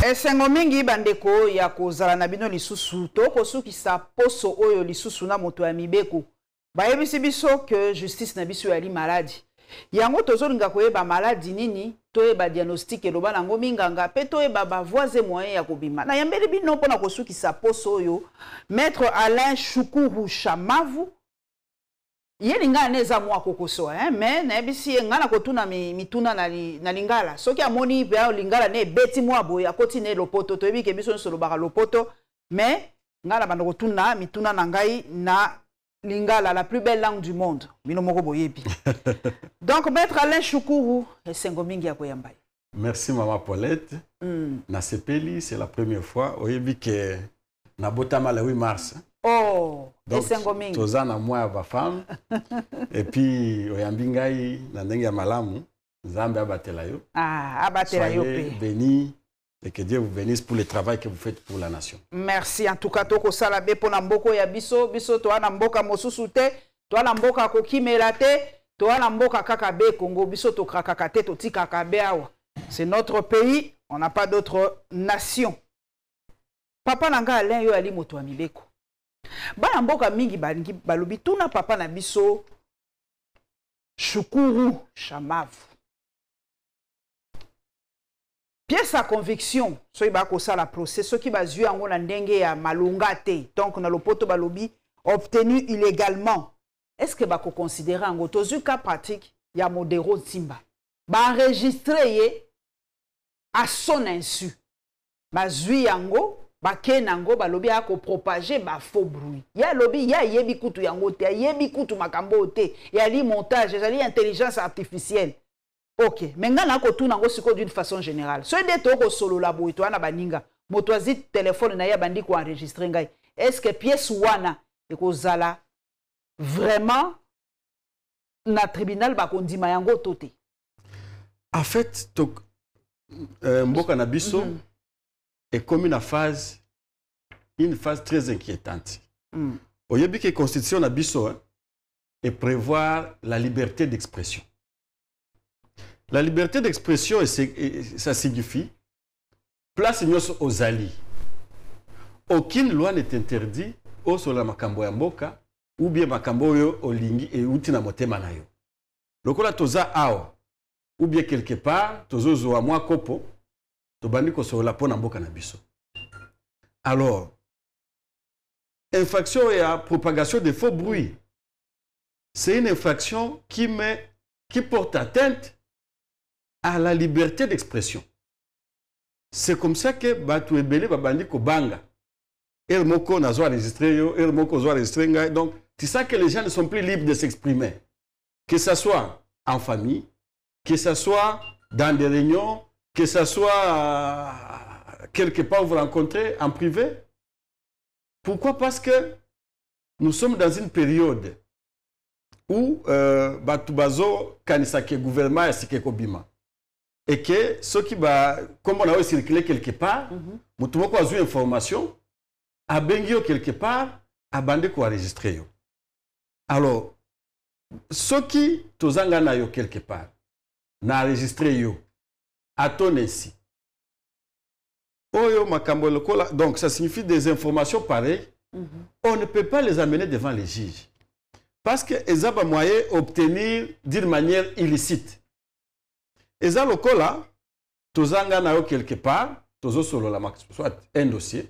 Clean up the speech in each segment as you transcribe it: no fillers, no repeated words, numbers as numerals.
Esengo mingi bandeko ya kozala na bino lisusu to kosukisa poso oyo lisusu na moto ya mibeko. Bayebisi biso que justice na biso yali maladi. Yango tozolinga koyeba maladi nini toyeba diagnostic eloba nango minganga pe toyeba bavoise moyen ya kobima. Na yambeli bino mpona kosukisa poso oyo Maître Alain Shukuru Shamavu yelinga neza mwa kokoso mais na yebisi ngana kotuna mituna na lingala soki amoni pe lingala ne beti mwa boya koti ne lopoto toyebi ke biso solo baka lopoto mais ngana bando kotuna mituna na ngai na lingala, la plus belle langue du monde. Donc, Maître Alain Shukuru, Sengomingi Akoyambai. Merci, Maman Paulette. Na Sepeli, c'est la première fois. Au début, que na Botama le 8 mars. Oh, donc, Sengomingi. Tozana moi, ma femme. Et puis, Oyambingai, na Nengia Malamu, Zambé Abatelayo. Ah, Abatelayo. Soyez bénis. Et que Dieu vous bénisse pour le travail que vous faites pour la nation. Merci. En tout cas, toko salabe pour Namboko ya biso. Biso toa Namboka mosusu te. Toa Namboka kokimela te. Toa Namboka kakabe Congo. Biso to krakakate to ti kakabe awa. C'est notre pays. On n'a pas d'autre nation. Papa nanga Alain yo ali moto amibeko. Ba Namboka mingi balingi balobi tuna papa na biso Shukuru Shamavu. Pièce à conviction, so iba ko sala procès, ce qui va jouer en ndenge ya malunga te. Donc na lopoto balobi obtenu illégalement. Est-ce que ba ko considérer en tozu cas pratique ya modéro Simba. Ba enregistrer à son insu. Ba zui yango, ba kenango balobi a ko propager ba faux bruit. Ya lobi ya yebi kutu yango te, yebi kutu makambo te. Ya li montage, ya li intelligence artificielle. Ok, maintenant na ko tuna ngo siko d'une façon générale. So de to solo la boy to ana baninga, motoazi téléphone na ya bandi ko enregistrer ngai. Est-ce que pièce wana e ko zala vraiment na tribunal ba ko ndima yango toté? En fait, Mboka na biso est comme une phase très inquiétante. Oyebi que constitution na biso et prévoir la liberté d'expression. La liberté d'expression, ça signifie place aux alliés. Aucune loi n'est interdite au sur la makambo ya mboka ou bien makambo yo olingi et utina motema na yo. Lokola toza awa ou bien quelque part tozo zo mwa kopo to bandi ko so la pona mboka na biso. Alors infraction et propagation de faux bruits. C'est une infraction qui porte atteinte à la liberté d'expression. C'est comme ça que Batu Ebele Babandi Kobanga. El Moko n'a pas enregistré, El Moko n'a enregistré. Donc, c'est ça que les gens ne sont plus libres de s'exprimer. Que ce soit en famille, que ce soit dans des réunions, que ce soit quelque part où vous rencontrez en privé. Pourquoi? Parce que nous sommes dans une période où Batu Bazo Kanisake gouvernement et Sike Kobima. Et que ceux qui comme on a circulé quelque part, nous avons eu information, à Bengio quelque part, à Bande ko enregistré. Alors, ceux qui tozanga yo quelque part, na enregistré yo, à ton ainsi. Oyo makambo lokola, donc ça signifie des informations pareilles, on ne peut pas les amener devant les juges. Parce que ils ont moyen d'obtenir d'une manière illicite. Et ça, le là, tozanga na yo quelque part, tozo solo la max, soit un dossier,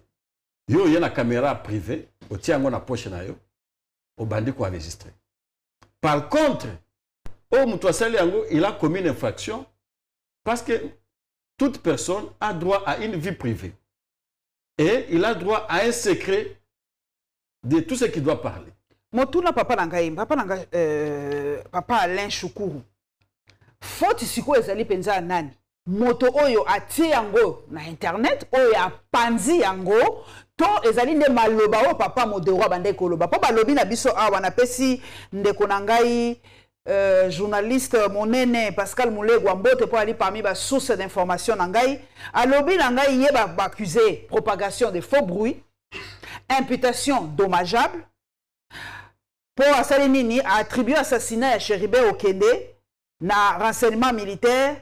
yo y a une caméra privée, au tiango na poche na yo, au bandi ko enregistré. Par contre, au mutuasali yango, il a commis une infraction parce que toute personne a droit à une vie privée. Et il a droit à un secret de tout ce qu'il doit parler. Motuna papa Alain Shukuru. Faut siko ezali penza nani moto oyo atie yango na internet oyo apanzi yango to ezali nde maloba o papa modero bande koloba po balobi na biso awa na pesi ndeko na ngai journaliste monene Pascal Mulegwa Mbote po ali parmi ba source d'information na ngai alobi na ngai ye ba accuser propagation de faux bruits, imputation dommageable pour asali nini attribuer assassinat à Cheribe Okende na renseignement militaire.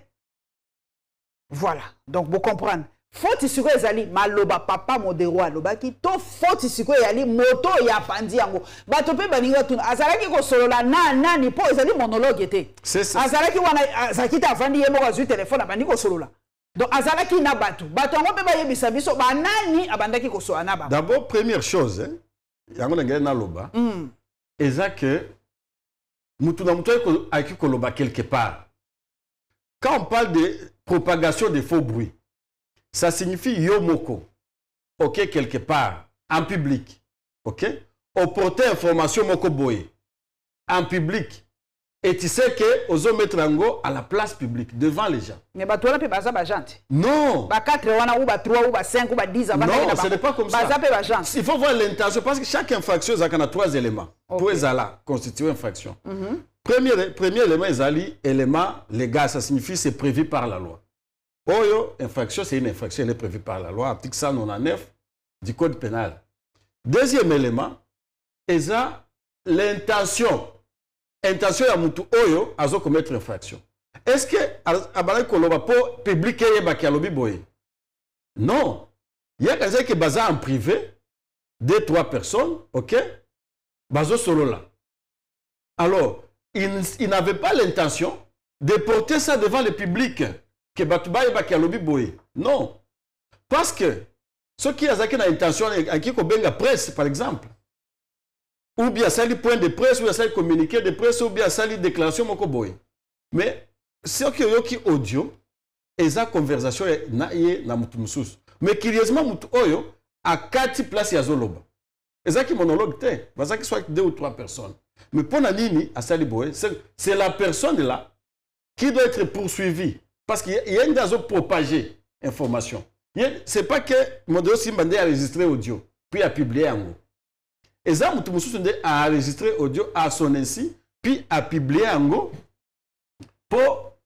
Voilà. Donc, vous comprenez. faute siko ezali maloba papa modero alobaki to faute siko ezali moto ya pandi yango bato pe baninga tuna azalaki ko solola nani po ezali monologue te azalaki wana azalaki ta vandi yemo ka zu téléphone abandi ko solola donc azalaki na bato yango pe bayebisa biso banani abandaki ko soa na ba. D'abord première chose yango na ngena na loba eza que mutu na mutu aki ko loba quelque part. Quand on parle de propagation de faux bruits, ça signifie yomoko, ok, quelque part, en public, ok, on portait information moko boye, en public, et tu sais que aux hommes mettre en à la place publique, devant les gens. Mais bah toi là, pas ça, bah gente. Non. Bah 4 ou bah 3 ou bah 5 ou bah 10 avant. Non, ce n'est pas comme ça. Il faut voir l'intention, parce que chaque infraction, ça a 3 éléments. Pour les là, constituer infraction. Premier élément, élément légal, ça signifie c'est prévu par la loi. Oyo, infraction, c'est une infraction, elle est prévue par la loi, article 199 du code pénal. Deuxième élément, c'est l'intention. Intention ya mutu oyo, azo commettre infraction. Est-ce que, abala koloba po public yeba ki alobi boye? Non. Il y a quelqu'un qui est basé en privé, 2-3 personnes, ok? Bazo solo là. Alors, il n'avait pas l'intention de porter ça devant le public. Que Batouba yeba ki alobi boye. Non. Parce que, ceux qui ont l'intention, qui ont la presse, par exemple, ou bien ça li point de presse, ou bien ça li communiqué de presse, ou bien ça li déclaration moko boye. Mais, ceux qui ont audio, et ça conversation na mutu mususu. Mais curieusement, mutu oyo, à 4 places ya zoloba. Et ça qui monologue te, ça qui soit 2 ou 3 personnes. Mais pour Nanini, à Saliboé, c'est la personne là qui doit être poursuivie. Parce qu'il y a une raison propagée information. Ce n'est pas que Modeo Simbande a enregistré audio, puis a publié en haut. Et ça, Moutoumoussou a enregistré audio à son ainsi, puis a publié en haut pour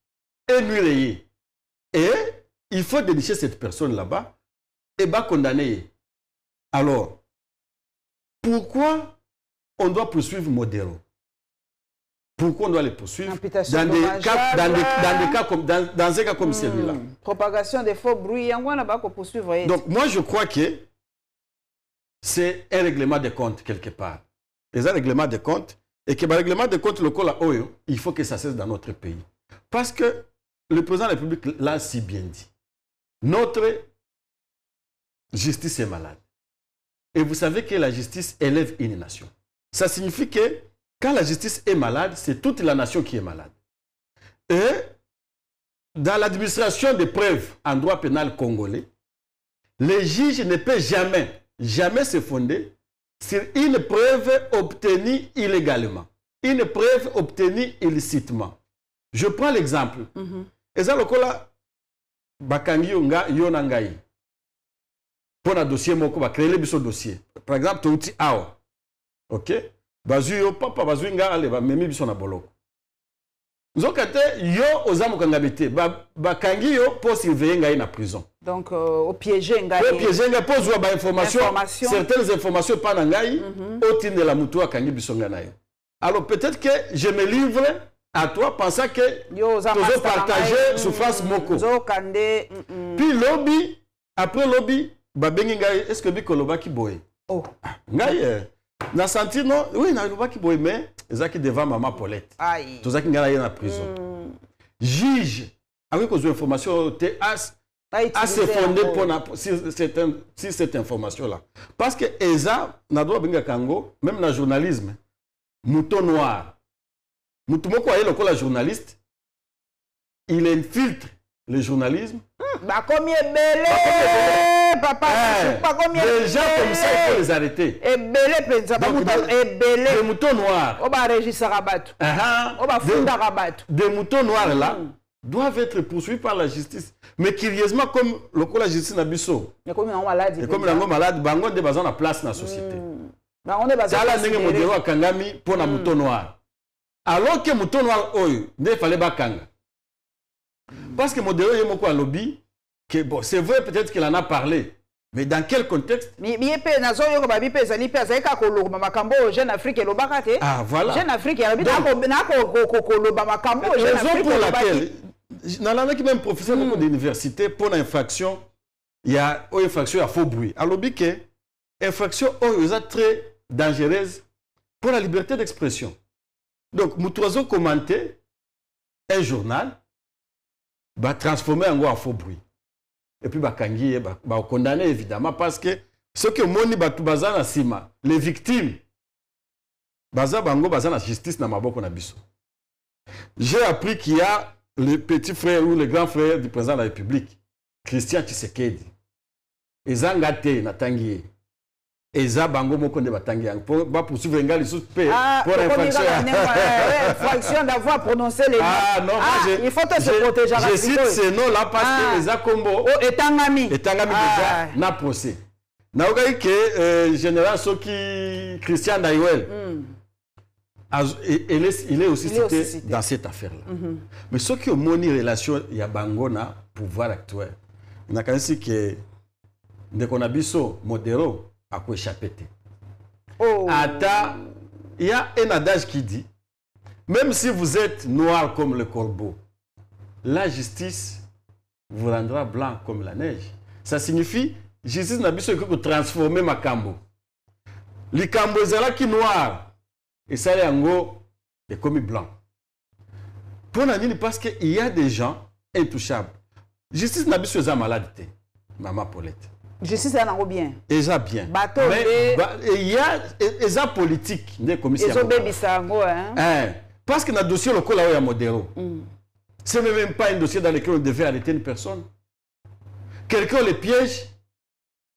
énuyer. Et il faut dénicher cette personne là-bas et va condamner. Alors, pourquoi on doit poursuivre Modero? Pourquoi on doit les poursuivre dans un cas comme celui-là? Propagation des faux bruits, on va poursuivre. Donc, moi, je crois que c'est un règlement de compte quelque part. C'est un règlement de compte. Et que le règlement de compte, il faut que ça cesse dans notre pays. Parce que le président de la République l'a si bien dit. Notre justice est malade. Et vous savez que la justice élève une nation. Ça signifie que quand la justice est malade, c'est toute la nation qui est malade. Et dans l'administration des preuves en droit pénal congolais, les juges ne peuvent jamais se fonder sur une preuve obtenue illégalement, une preuve obtenue illicitement. Je prends l'exemple. Et ça, bakangi yo na ngai. Pour un dossier, moko va créer le dossier. Par exemple, touti awa. OK? Bazuyo papa bazuinga ale ba memi biso na boloko. Nzokate yo ozamu kangabité ba kangi yo pour surveiller ngai na prison. Donc au piéger ngai. Au piéger ngai pour zwa ba information certaines informations pas na ngai au tinde la mutu akangi biso na yo. Alors peut-être que je me livre à toi pensant que yo tu partager souffrance moko. Nzokande Puis lobby après lobby ba bengi ngai est-ce que bikoloba ki boye. Oh. Ngai na senti non oui na loba ki boye mais ezaki devant maman Paulette to zaki ngala ye na prison juge avec aux informations te a se fondé pour si cette information là parce que eza na droit benga kango même na journalisme mouton noir mouton moko aye lokola journaliste il infiltre le journalisme bah combien belé papa pas combien les gens comme ça il faut les arrêter et belé penza ba mouton et belé les moutons noirs on va enregistrer rabat on va fonder rabat des moutons noirs là doivent être poursuivis par la justice mais curieusement comme lokola justice na biso mais comme on malade et comme la malade bango de bazana place na société ba on est bazana la ndenge modelo akangami pour na mouton noir alors que mouton noir oyo ne fallait pas kanga. Parce que Modero est moko à lobby, que bon, c'est vrai peut-être qu'il en a parlé, mais dans quel contexte? Ah voilà. Jeune Afrique, raison pour laquelle, dans la même professeur d'université pour l'infraction, il y a une infraction à faux bruit. Alors, que infraction est très dangereuse pour la liberté d'expression. Donc, nous avons commenté un journal, va transformer en faux bruit. Et puis, va condamner évidemment parce que ce que moni batubazana sima, les victimes, baza bango baza la justice na maboko na biso. J'ai appris qu'il y a le petit frère ou le grand frère du président de la République, Christian Tshisekedi. Ezangate na tangiye. Eza bango moko nde batangi yang pour poursuivre ngali sous paix pour infraction d'avoir prononcé les noms. Il faut se protéger. Je cite ces noms là parce que Eza Kombo etangami déjà na procès. Na ogai que général Soki Christian Daiwel il est aussi cité dans cette affaire là. Mais ce qui ont moni relation ya bango na pouvoir actuel. Na kanisi que Ndekonabiso Modero à quoi échapper. Il y a un adage qui dit, même si vous êtes noir comme le corbeau, la justice vous rendra blanc comme la neige. Ça signifie, justice n'a pas que transformer ma cambo. Les cambo là qui noir et ça est comme blanc. Pour nous parce qu'il y a des gens intouchables. Justice n'a pas malade, maman Paulette. Justice est en bien. Déjà bien. Bateau mais il y a des politique des commissaires. Parce que dans le dossier local là où il y a Modero. Ce n'est même pas un dossier dans lequel on devait arrêter une personne. Quelqu'un les piège,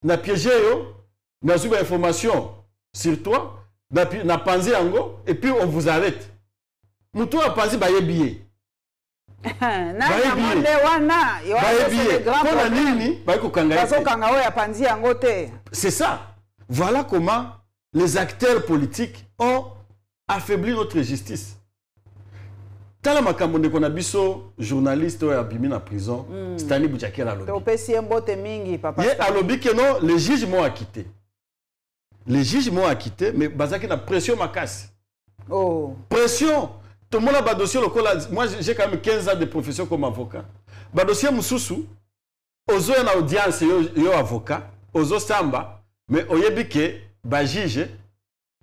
n'a piégé n'a eu une information sur toi, n'a pensé en go et puis on vous arrête. Moutou a pensé bah y billet. C'est ça. Voilà comment les acteurs politiques ont affaibli notre justice. Tala makambo qu'on a biso journaliste ou abimi en prison, Stanley Bouchakela alobi. Alobi que non, les juges m'ont acquitté. Les juges m'ont acquitté, mais bazaki na pression ma casse. Oh. Pression. Tout le monde a un dossier local. Moi, j'ai quand même 15 ans de profession comme avocat. Le dossier Moussoussou, ozo en audience, yo avocat, ozo samba, mais oyebike, ba juge,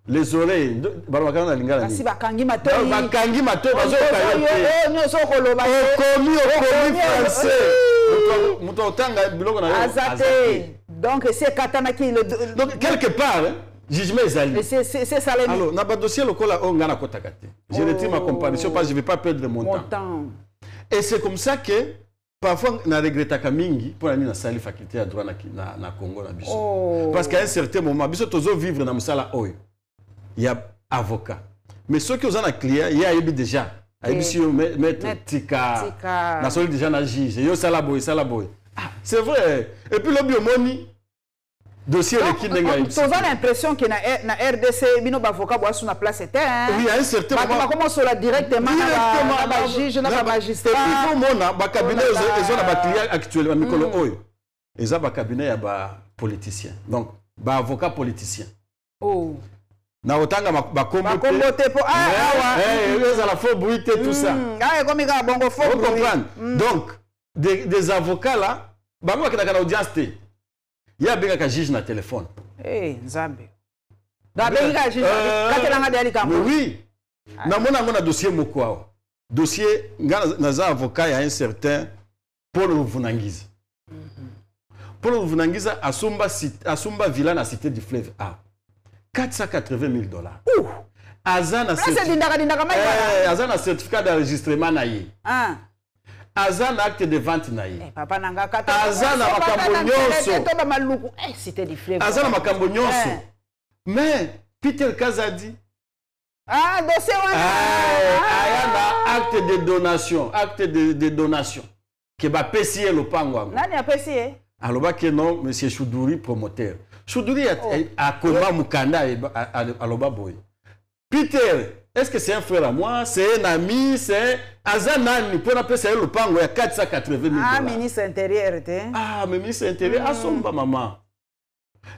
les oreilles, balwaka na lingala ni. Kasi bakangi matoi. Bakangi matoi, bazo kayete. Nyoso koloba. Okomi français. Muto otanga biloko na yo. Azate. Donc c'est katana qui le. Donc quelque part, jugement est c'est ça. Alors, dans le dossier local, on a je retire ma comparaison parce que je ne vais pas perdre mon temps. Et c'est comme ça que parfois, on a regretté Kamingi pour aller dans la faculté à droit na Congo. Parce qu'à un certain moment, on vivre dans la Oyo. Il y a avocat. Mais ceux qui ont un client, il y a déjà. Il y a maître Tika. Il y a déjà un juge. Il y a Salaboy. C'est vrai. Et puis le biomoni. Dossier qui n'est pas. Tu as l'impression que na RDC, bino avocat boit sur la place était. Oui, à un certain moment. Comment sur la directement na juge na magistrat. Il faut mona ba cabinet ils ont ba client actuellement mikolo oyo. Ils ont ba cabinet ya ba politicien. Donc ba avocat politicien. Oh. Na otanga ba kombo te po ils ont la faux bruit tout ça. Ah comme il a bongo faux bruit. Donc des avocats là, ba moi qui na audience té. Il y a bien un juge na téléphone. Eh, Nzambe. Da benga juge. Katelanga dali kambo. Oui. Na mona ngona dossier mokwao. Dossier naza avocat il y a un certain Paul Ruvunangiza. Paul Ruvunangiza asumba villa na cité du fleuve A. $480,000. Azana certificat d'enregistrement na yi. Azana acte de vente na ye. Papa nanga kata. Azana makambo nyonso. C'était du fleuve. Azana makambo nyonso. Mais Peter Kazadi. Dossier wana. Acte de donation, Que ba pesier le pango. Nani a pesier? Aloba que non, monsieur Choudouri promoteur. Choudouri a Koma Mukanda aloba boy. Peter, est-ce que c'est un frère à moi? C'est un ami? C'est Azanani pour appeler ça le pango, il y a $480,000. Ministre intérieur, mais ministre intérieur, asomba maman.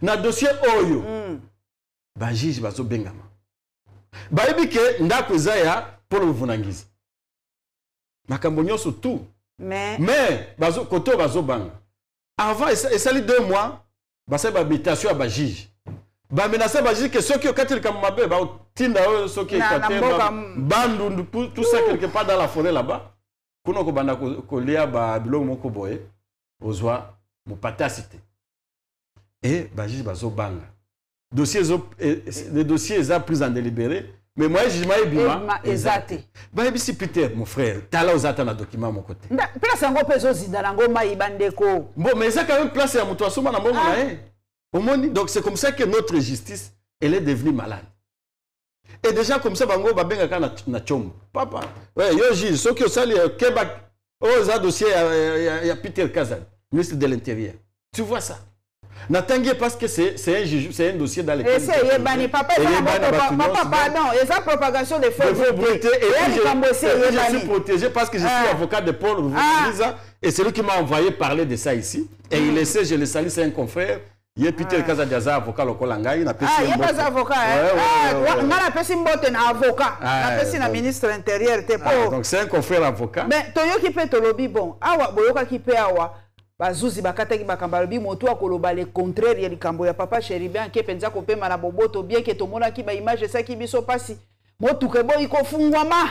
Na dossier Oyo, ba juge bazo bengama. Ba ebike ndako zaya pour le Vunangiza. Makambo nyonso tout. Mais bazo koto bazo banga. Avant, et ça dit 2 mois, c'est l'habitation à la juge. Bah menacer ba juge que ceux qui ont quatre comme mabe ba tinda ceux qui bandu tout ça quelque part dans la forêt là-bas. Kuno ko banda ko lia ba bilo moko boye ozwa mo patacité. Et ba juge ba zo banga. Les dossiers sont pris en délibéré, mais moi jugement est bien exact. Ba ebisi Peter mon frère, tala ozata na document mon côté. Place ngo peso zidalango mai bandeko. Bon mais ça quand même place ya muto asoma na mbongo na ye. Donc c'est comme ça que notre justice, elle est devenue malade. Et déjà comme ça, bango babenga kana na chombo. Papa, ouais, yo juge, ceux qui ont sali Québec, ça dossier il y a Peter Kazan, ministre de l'Intérieur. Tu vois ça? N'attendez parce que c'est un dossier dans lequel. Et c'est bani papa, papa pardon, et ça propagation des fausses vérités. Et je suis protégé parce que je suis avocat de Paul Lisa et c'est lui qui m'a envoyé parler de ça ici. Et il essaie, je le salue, c'est un confrère. Il y a Peter Kazadiaza, avocat local Angaï, na pesi il y a pas avocat. On a pesi mbote na avocat. Na pesi na ministre intérieur te po. Donc c'est un confrère avocat. Mais toyo ki pe to lobi bon. Awa boyoka ki pe awa. Bazuzi bakata ki bakamba lobi moto akoloba le contraire ya likambo ya papa Chéribin ke penza ko pema na boboto bien ke tomona ki ba image ça ki biso pasi. Moto ke boy ko fungwama.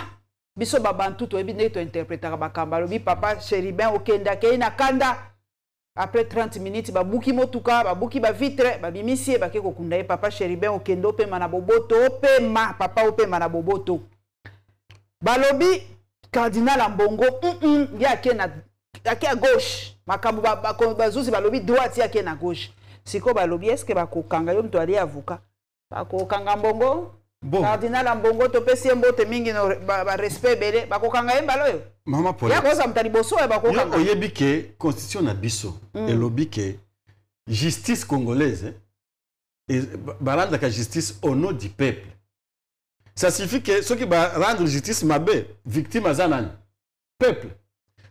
Biso babantu to ebi ne to interpréter bakamba lobi papa Chéribin okenda ke na kanda. Après 30 minutes, babuki motuka, babuki ba vitre, babimisie bake kokunda ye papa Chéribin okendo pe mana boboto, pema papa ope mana boboto. Balobi cardinal Ambongo, yake na yake à gauche, makambo bazuzi balobi droite yake na gauche. Siko balobi est-ce que bakokanga yo mto ali avocat? Bakokanga Mbongo? Bon. Cardinal Ambongo to pesi mbote mingi no ba respect bele, bakokanga ye baloyo. Maman Paul. Ya koza mtali boso e bakokanga. Yo oyebi ke constitution na biso elobi ke justice congolaise et balanda ka justice au nom du peuple. Ça signifie que ceux qui va rendre justice mabe, victime azanan peuple.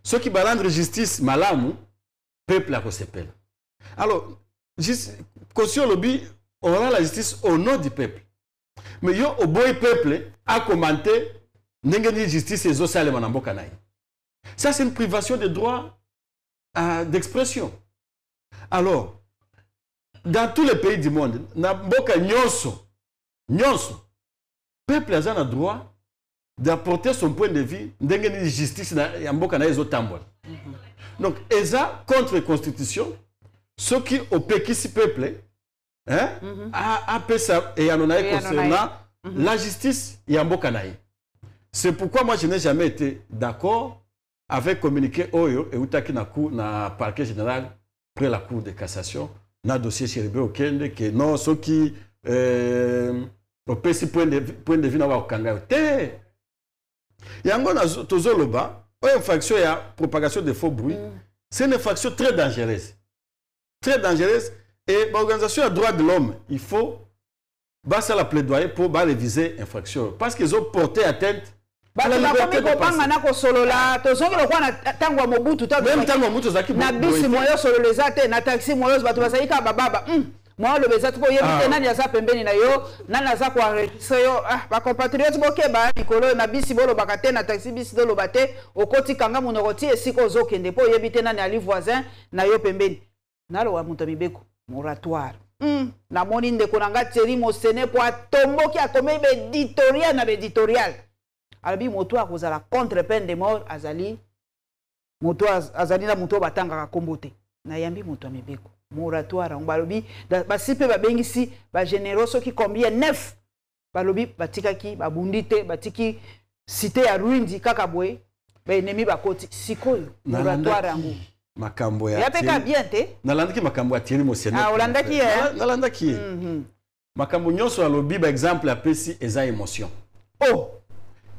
Ceux qui va rendre justice malamu, peuple a kosepela. Alors, constitution lobi aura la justice au nom du peuple. Mais yo au boy peuple a commenté n'engeni justice et zosale manamboka naï. Ça c'est une privation de droit d'expression. Alors, dans tous les pays du monde, namboka nyonso, peuple a un droit d'apporter son point de vue n'engeni justice na mboka naï zotambola. Donc, eza contre constitution, ceux qui au pekisi peuple hein? A et Anonaï concernant la justice et Ambokanaï. C'est pourquoi moi je n'ai jamais été d'accord avec communiqué Oyo et Outaki na parquet général près la cour de cassation na dossier Chéribin Okende que non ceux qui au PC point de vue na wa kanga te yango na tozoloba o infraction ya propagation de faux bruits c'est une infraction très dangereuse et l'organisation des droits de l'homme, il faut basser la plaidoyer pour réviser l'infraction. Parce qu'ils ont porté atteinte à la liberté de passer. Même tant que Mobutu Zaki na bisi moyo solo les athées, na taxi moyo bato basaika bababa. Moi le bezat ko yebite nani aza pembeni na yo, nani aza ko enregistrer yo. Ba compatriotes boke ba likolo na bisi bolo bakate na taxi bisi dolo bate, okoti kanga monokoti esiko zokende po yebite nani ali voisin na yo pembeni. Nalo wa muto mibeko. Moratoire. Na moni ndeko nanga Thierry Mosene po atombo ki akome éditorial na éditorial. Albi moto akozala contre peine de mort azali moto azali na moto batanga ka kombote. Na yambi moto mibeko. Moratoire ngalobi ba sipe ba bengisi ba généraux qui combien 9 balobi batika ki babundite batiki cité ya Rwindi kaka boye ba ennemi bakoti sikoyo moratoire ngo. Makambo ya Thierry. Bien te. Nalandaki makambo ya Thierry Mosene. Olandaki nalandaki. Makambo nyonso alobi ba exemple apesi eza émotion. Oh.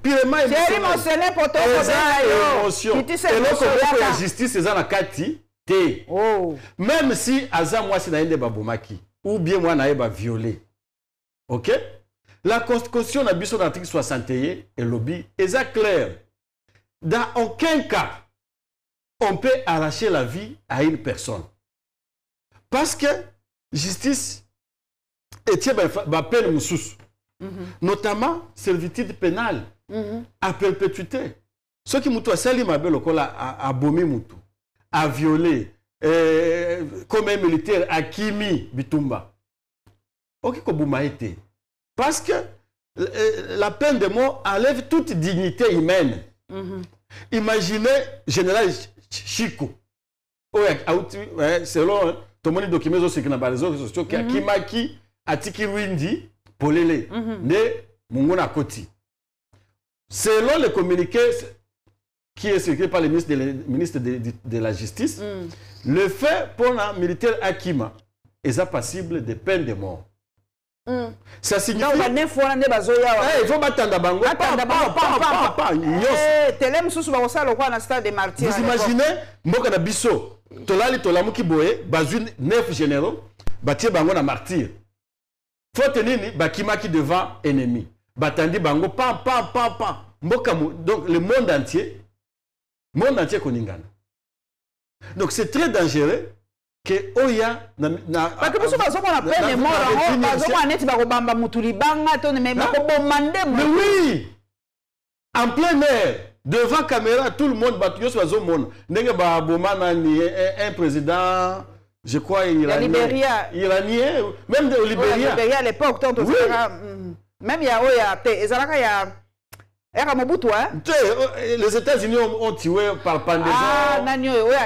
Pirema Thierry Mosene poto émotion. Et l'autre la justice eza na kati te. Oh. Même si aza mwasi na ende babomaki ou bien moi na eba violé. OK? La constitution na biso na article 61 et lobby eza clair. Dans aucun cas on peut arracher la vie à une personne. Parce que justice est ma peine moussous. Notamment servitude pénale à perpétuité. Ceux qui moutou a sali ma belle a bombé moutou, a violé, comme un militaire Hakimi Bitumba. Ok, Kobuma été. Parce que la peine de mort enlève toute dignité humaine. Imaginez général Chico. Selon tout le monde document sur les réseaux sociaux, Kimaki Atiki Windi Polele ne Mungona Koti. Selon le communiqué qui est circulé par le ministre de la Justice, le fait pour un militaire Akima est passible de peine de mort. Ça signifie... Donc, il faut battre bango. Vous imaginez, Mboka na biso, tolali tolamuki boye, bazu 9 généraux, batie bango na martyr. Faut tenir bakimaki devant ennemi. Batandi bango, pam. Mboka, donc le monde entier koningana. Donc c'est très dangereux que Oya parce que vous savez qu'on a peine de mort, mais oui, en plein air, devant caméra, tout le monde un président, je crois, iranien, même de Libéria. À l'époque, même il y a les États-Unis ont tué par pendaison.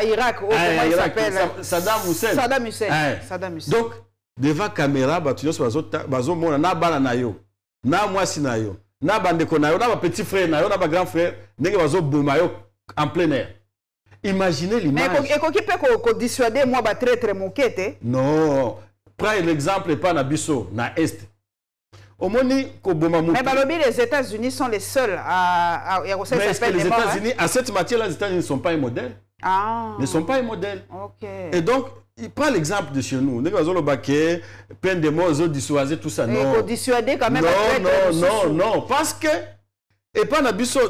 Irak, comment il s'appelle? Saddam Hussein. Donc, devant caméra, petit frère, grand frère, en plein air. Imaginez l'image. Mais dissuader moi très très moquette. Non. Prends l'exemple pas na biso na est. Mais les États-Unis sont les seuls à mais est-ce que les États-Unis, à cette matière-là, les États-Unis ne sont pas un modèle? Ne sont pas un modèle. Et donc, il prend l'exemple de chez nous. Nous avons le peine de mort, dissuader, tout ça. Non. Dissuader quand même. Non. Parce que, et pas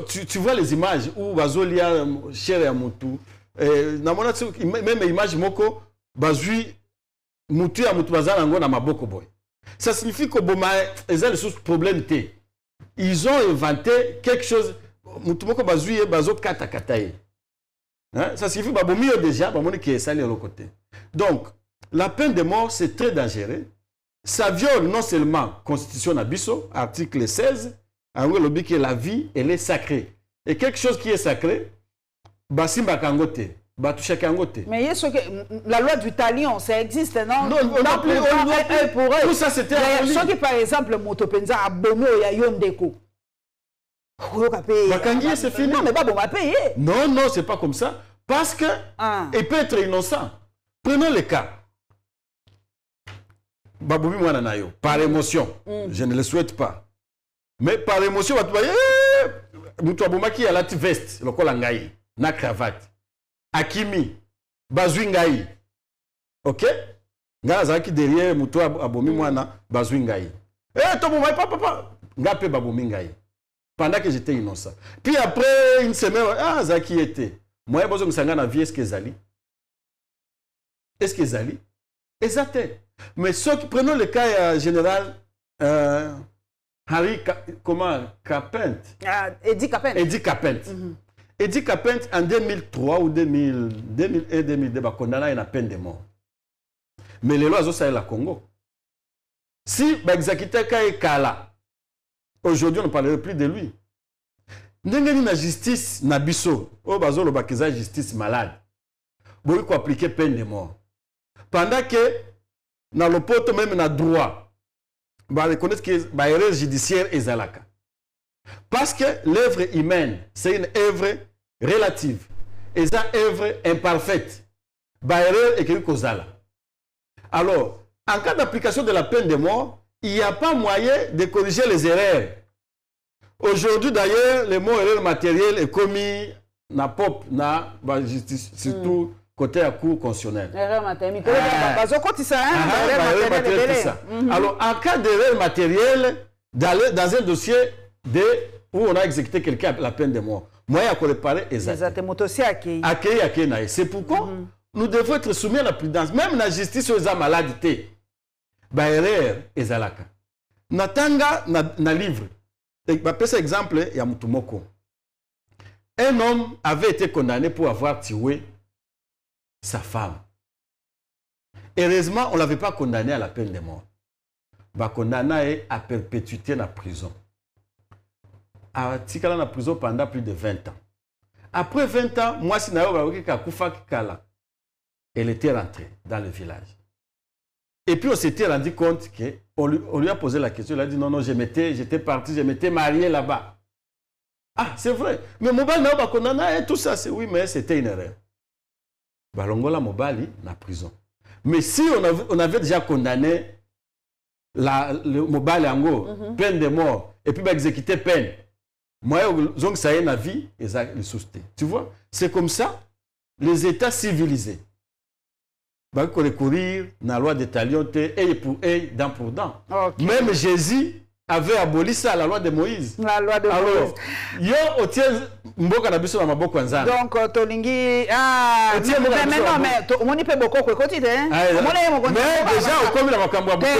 tu vois les images où Bazolia, cher à Moutou, même image Moko, Bazui, Moutou à Moutou Bazan, na Maboko Boy. Ça signifie que ils ont des problèmes. Ils ont inventé quelque chose. Ça signifie que déjà, ça de l'autre côté. Donc, la peine de mort, c'est très dangereux. Ça viole non seulement la Constitution d'Abisso, article 16, que la vie, elle est sacrée. Et quelque chose qui est sacré, Basimba Kangote. Mais la loi du talion, ça existe, non? Non, plus pour eux. Tout ça, c'était ceux qui, par exemple, Motopenza a Bono et a Yondeko. C'est fini. Non, mais pas bon, on va payer. Non, c'est pas comme ça. Parce que il peut être innocent. Prenons le cas. Baboumi Mwananayo, par émotion. Je ne le souhaite pas. Mais par émotion, Moutouaboumaki a la veste, le kolangaï, na cravate. Hakimi, Bazwingaï. Ok? Ngazaki derrière Moutou Abomi Mwana, Bazwingaï. Toboumai, papa. Ngapé Babomingaï. Pendant que j'étais innocent. Puis après une semaine, Zaki était. Moi, je suis en vie, est-ce que Zali? Est-ce que Zali? Exact. Mais ceux qui prenons le cas général, Harry, Capent. Eddie Capent. Eddie Capent, en 2003 ou 2001-2002, il a condamné une peine de mort. Mais les lois sont la Congo. Si Exakita Kala, aujourd'hui on ne parlerait plus de lui. N'engagez la justice, Nabiso, au bazo le bakiza justice malade. Bon, il faut appliquer peine de mort. Pendant que, dans le pote même, na droit, bah reconnaître que l'erreur judiciaire est zalaka. Parce que l'œuvre humaine, c'est une œuvre relative. Et ça, œuvre imparfaite. L'erreur est quelque chose. Alors, en cas d'application de la peine de mort, il n'y a pas moyen de corriger les erreurs. Aujourd'hui, d'ailleurs, le mot erreur matérielle est commis na pop, na justice, surtout côté à cour constitutionnel. Erreur matérielle. Alors, en cas d'erreur matérielle, dans un dossier où on a exécuté quelqu'un à la peine de mort, moi, il y a qu'on réparer exactement. C'est pourquoi nous devons être soumis à la prudence. Même la justice aux maladies. Erreur et zalaka. Natanga na livre. Par exemple, il y a Moutoumoko. Un homme avait été condamné pour avoir tué sa femme. Heureusement, on ne l'avait pas condamné à la peine de mort. Bah, condamné à perpétuité dans la prison. À Tikala na prison pendant plus de 20 ans. Après 20 ans, moi, si elle était rentrée dans le village. Et puis, on s'était rendu compte qu'on lui a posé la question. Il a dit non, non, j'étais parti, je m'étais marié là-bas. Ah, c'est vrai. Mais Mobali n'a pas condamné tout ça. Oui, mais c'était une erreur. Balongola Mobali na prison. Mais si on avait déjà condamné le Mobali Ango, peine de mort, et puis exécuter peine, moi, donc ça y est, la vie, ils sousté. Tu vois, c'est comme ça, les États civilisés. Bah, qu'on recourir dans la loi des talions, œil pour œil, dent pour dent. Okay. Même Jésus avait aboli ça, la loi de Moïse. La loi de Moïse. Yo, au tien, mboka na biso na maboko nzana. Donc, tolingi, ah, mais non, mais on y peut beaucoup quoi côté, hein. Mais déjà, au comme la makambo a beaucoup.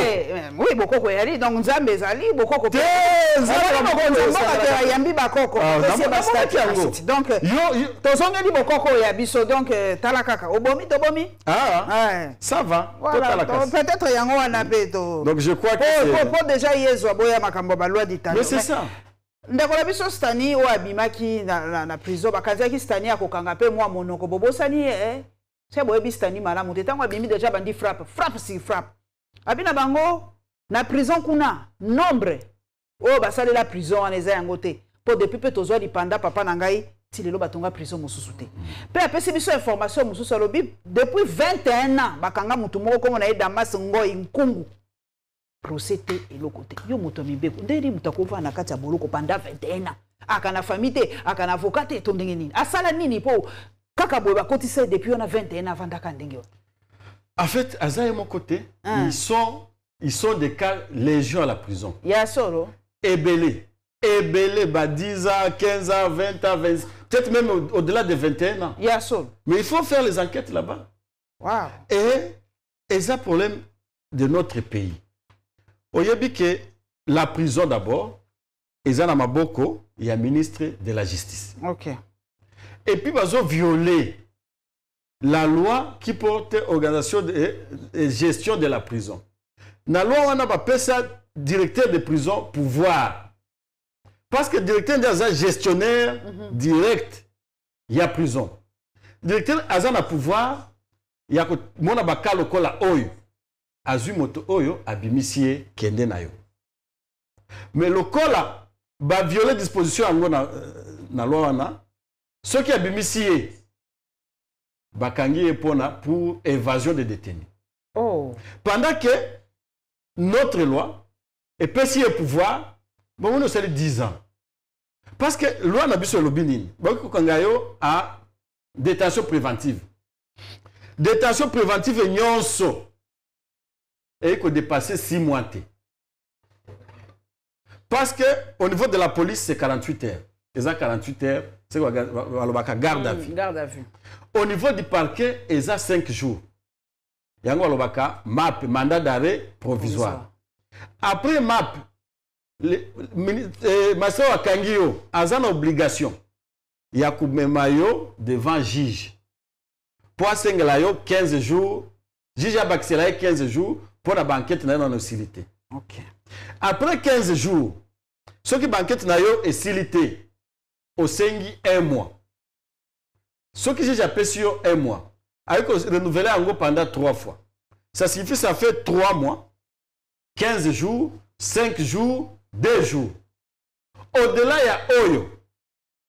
Oui, beaucoup quoi yali, donc nzambe zali, beaucoup quoi. Yambi bakoko. Donc, yo, tozonga li beaucoup quoi yabiso, donc talakaka. Obomi, tobomi. Ah, ça va. Voilà, peut-être yango anapeto. Donc, je crois que pour déjà yezo boya makambo ba loi d'Italie. Mais c'est ça. Ndako na biso stani o abimaki na prison bakazaki stani akokanga pe mwa monoko bobosani c'est boyebi stani malamu te tango abimi déjà bandi frappe si frappe abina bango na prison kuna nombre o basale la prison wana eza yango te po depuis pe tozwa lipanda papa na ngai ti lelo batonga prison mosusu te pe apesi biso information mosusu alobi depuis 21 ans bakanga mutu moko komo na ye Damas Ngoi Nkungu procès te eloko te yo moto mibeko ndeli mutakova na kati ya boloko pendant 21 ans akana famille te akana avocat te to ndenge nini asala nini po kaka boye bakotisa depuis on a 21 ans avant d'aka ndenge. En fait azaye mon côté ils sont des cas légion à la prison. Ya solo ebele ba 10 ans 15 ans 20 ans 20 peut-être même au-delà de 21 ans. Ya solo mais il faut faire les enquêtes là-bas. Wow. Et ça problème de notre pays. Oyebi que la prison d'abord, Ezana Maboko, il y a ministre de la Justice. Ok. Et puis, ils ont violé la loi qui porte organisation et gestion de la prison. La loi, on a pas ça directeur de prison pouvoir. Parce que le directeur est un gestionnaire direct, il y a prison. Le directeur a un pouvoir, il y a mon abaka lokola oyo. Azumoto oyo abimisie kende na yo. Mais le kola va violer disposition en na loi wana. Ce qui abimisie bakangi epona pour évasion de détenus. Oh. Pendant que notre loi est pessie pouvoir, bon on c'est 10 ans. Parce que loi na biso lobinine, bako kangayo a détention préventive. Détention préventive nyonso et qu'on dépasse 6 mois. Parce qu'au niveau de la police, c'est 48 heures. Ils ont 48 heures, c'est garde à vue. Garde à vue. Au niveau du parquet, ils ont 5 jours. Il y a un MAP, mandat d'arrêt provisoire. Après MAP, Massao Akangio a une obligation. Il y a Koumemayo devant juge. Pour 15 jours, juge a accéléré 15 jours. Pour la banquette na yo silité. OK. Après 15 jours, ce qui banquette na yo est silité au sengi 1 mois. Ce qui j'ai appelé sur 1 mois. Avec renouveler en gros pendant 3 fois. Ça signifie ça fait 3 mois, 15 jours, 5 jours, 2 jours. Au-delà il y a oyo.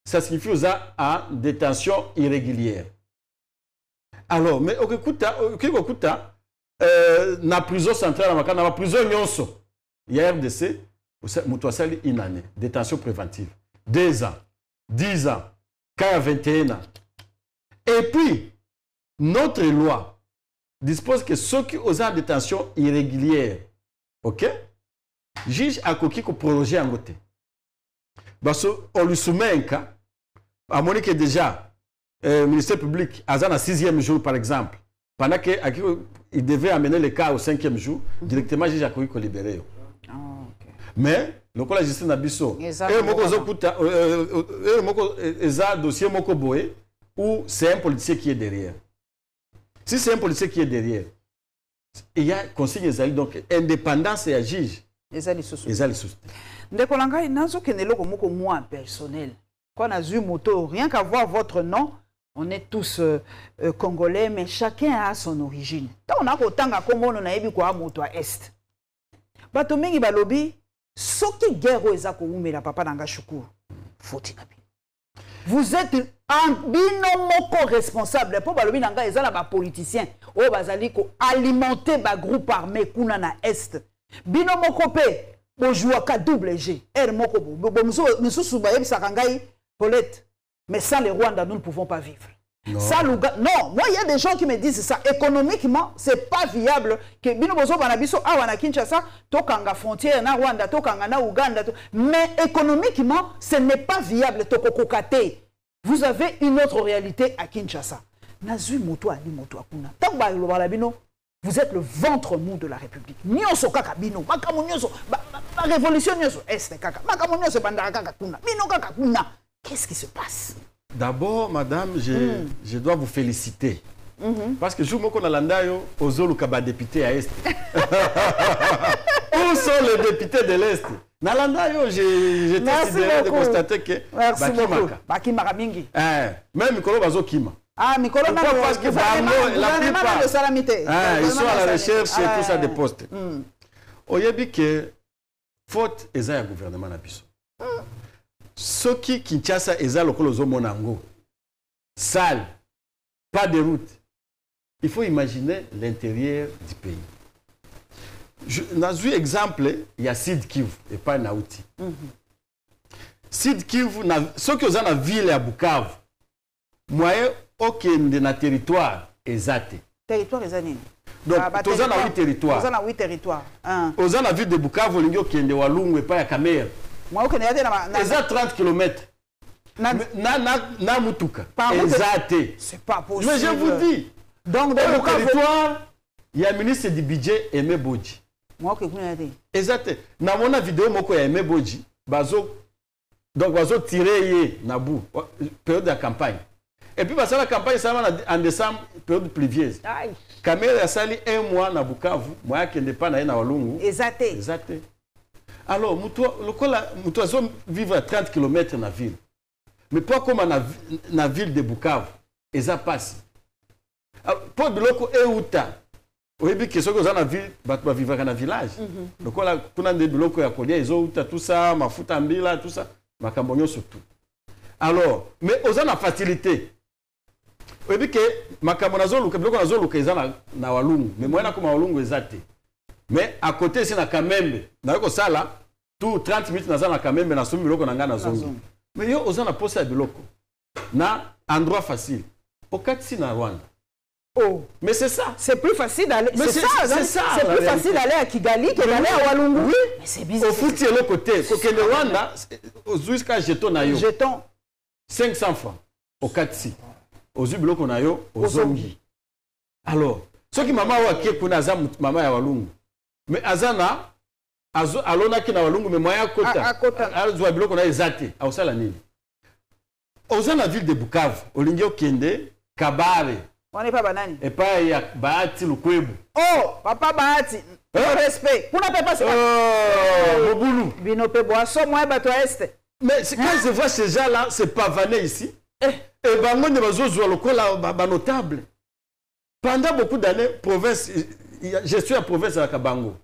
Ça signifie à détention irrégulière. Alors, mais okuta na prison centrale na la prison nyonso il y a RDC mutu asali une année détention préventive 2 ans 10 ans 21 ans et puis notre loi dispose que ceux qui ont en détention irrégulière ok juge a koki ko prolonger en côté parce on lui soumet un cas à Monique déjà ministère public à la 6e jour par exemple. Pendant qu'il devait amener le cas au 5e jour, directement, j'ai accueilli qu'on libérait. Mais, le cas de la justice Nabiso, un dossier Moko Boé, où c'est un policier qui est derrière. Si c'est un policier qui est derrière, il y a consigne ezali donc indépendance et juge ezali sous ezali sous ndeko langai nazo kenelo ko moko moi personnel quand on a vu moto rien qu'à voir votre nom on est tous congolais mais chacun a son origine tant on a kotanga kombo na yebi ko moto à est bato mingi balobi soki guerre eza ko umela papa nanga shukuru foti na bi vous êtes un binomoko responsable pour balobi nanga eza na ba politicien o bazali ko alimenter ba groupe armé kuna na est binomoko pe bojouaka double G R moko bo mususu ba yebisaka ngai Paulette mais sans le Rwanda nous ne pouvons pas vivre. Non. Ça, non, moi il y a des gens qui me disent ça économiquement c'est pas viable que bino bozo banabiso awa na Kinshasa tokanga frontière na Rwanda tokanga na Uganda mais économiquement ce n'est pas viable tokokokate. Vous avez une autre réalité à Kinshasa. Nazui moto ali moto akuna. Tant ba lo balabino vous êtes le ventre mou de la République. Nyonso kaka bino makamo nyonso ba révolution nyonso est kaka makamo nyonso bandaka kaka kuna. Bino kaka kuna. Qu'est-ce qui se passe? D'abord, madame, je dois vous féliciter. Parce que je suis Landayo, Ozolu Kaba député à Est. Où sont les députés de l'Est? Nalandayo, j'ai décidé de constater que. Merci beaucoup. Bakimaka mingi. Même Mikolo Bazo Kima. Ah, Mikolo Bazo parce que la plupart, ils sont à la recherche et tout ça des postes. Oyebi que faute est un gouvernement na biso. Soki Kinshasa eza lokolo zomonango sale, pas de route. Il faut imaginer l'intérieur du pays. Dans un exemple, il y a Sud Kivu et pas Naouti. Sud Kivu, ceux qui sont dans la ville à Bukavu, moyen aucun de notre territoire exact. Territoire exact. Donc, tous en a 8 territoires. Tous en a 8 territoires. Tous en a ville de Bukavu, il y a de Walungu et pas à Camer. Ils ont 30 km. Na mutuka. C'est pas possible. Mais je vous dis. Donc, dans le territoire, il y a un ministre du budget Aimé Bodji. Exact. Dans mon vidéo, il y a Aimé Bodji. Donc, bazo tiré Nabou, période de la campagne. Et puis, la campagne, ça va en décembre, période pluvieuse. Caméra a sali un mois na Bukavu, moi qui n'est pas na Walungu. Exact. Exact. Alors, nous sommes vivre à 30 km dans la ville. Mais pas comme dans la ville de Bukavu. Et ça passe. Pour le loko Euta, vous avez que ceux qui sont dans la ville, ils vivre dans le village. Donc, là, on a des locaux à Kodia, ils ont tout ça, ma fout en bila, tout ça, ma cambognon surtout. Alors, mais aux gens la facilité. Vous avez que ma cambonazolo, que bloco nazolo, qu'ils ont na Walungu. Mais moi, comme Walungu, exact. Mais à côté, c'est na Kamembe. Na yoko sala, tout 30 minutes na Kamembe, na soumi biloko na nga na zongi. Mais yo, aux gens la poste à biloko. Na endroit facile. Au Katsi na Rwanda. Oh, mais c'est ça. C'est plus facile d'aller. C'est ça. C'est plus facile d'aller à Kigali que d'aller à Walungu. Oui. Mais c'est bizarre. Au foot, c'est l'autre côté. Parce que le Rwanda, jusqu'à jeton na yo. Jeton. 500 francs. Au Katsi. Au Zubiloko na yo, au Zongi. Alors, ce qui maman wa qui kuna za maman ya Walungu. Mais azana alona ki na Walungu mais moya kota. Azwa biloko na ezate. Au sala nini. Aux la ville de Bukavu, olingi okende Kabare. On n'est pas banani. Et pas ya Bahati Lukwebu. Oh, papa Bahati. Respect. Pour ne pas se Moboulou. Binope boisson moi bato est. Mais quand je vois ces gens-là, c'est pavané ici. Et bango ne bazozwa lokola ba notable. Pendant beaucoup d'années, province, je suis à province à Kabango.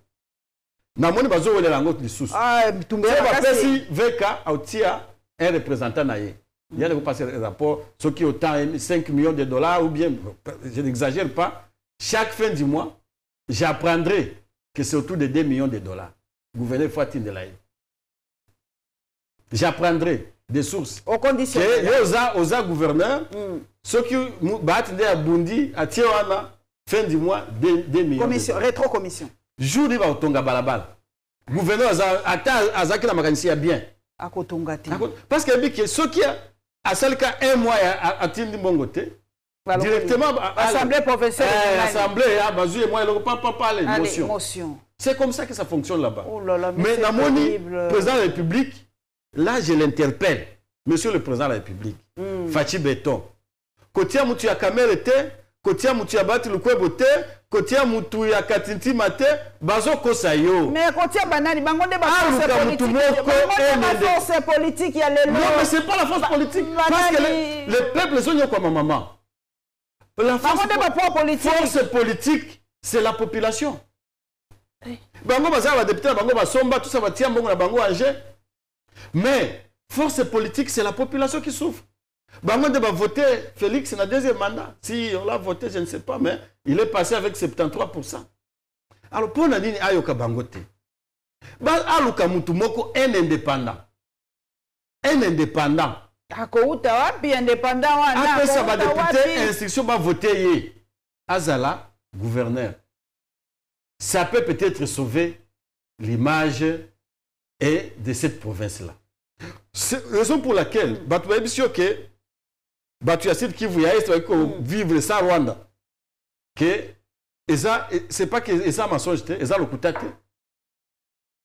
Namoni bazo wele lango lisusu. Ah, tumbera kasi veka autia un représentant naie. Il y a de passer le rapport, ceux qui ont 5 millions de dollars ou bien, je n'exagère pas, chaque fin du mois, j'apprendrai que c'est autour de 2 millions de dollars. Gouverneur Fatine de l'Aïe. J'apprendrai des sources. Au conditionnel. Que aux gouverneurs, ceux qui battent à Bundi, à Tijuana, fin du mois, 2 millions. Commission, rétro-commission. Jour de Tonga Balabal. Gouverneur a Zaki la Maganisi a bien. À Kotongati. Parce que ceux qui à celle qui a un mois à Tindi Bongote, directement à l'Assemblée professionnelle. L'Assemblée, Bazou et moi, il ne pas parler de motion. C'est comme ça que ça fonctionne là-bas. Oh là là, mais Namoni, président de la République, là je l'interpelle. Monsieur le président de la République, Fachi Beton. Kotia Moutia Kamer était kotia mutu ya bati lukwebo te, kotia mutu ya katintima te, bazo kosa yo. Mais kotia banani, bango de force politique, il y a les lois. Non, mais c'est pas la force politique. Parce que le peuple sont quoi, ma maman? La force politique, c'est la population. Bango baza va député, bango ba somba, tout ça va tirer bango na bango angé. Mais force politique, c'est la population qui souffre. Bango de va voter Félix dans le deuxième mandat. Si on l'a voté, je ne sais pas, mais il est passé avec 73%. Alors pour Nadine ayoka bangote. Ba aluka mutu moko un indépendant. Un indépendant. Akouta wapi indépendant wana. Après ça va député instruction va voter yé. Azala gouverneur. Ça peut peut-être sauver l'image et de cette province-là. C'est la raison pour laquelle Batu que Batu Yacide qui vous vivre sans Rwanda. Que c'est pas que ça mensonge, ça le coûte.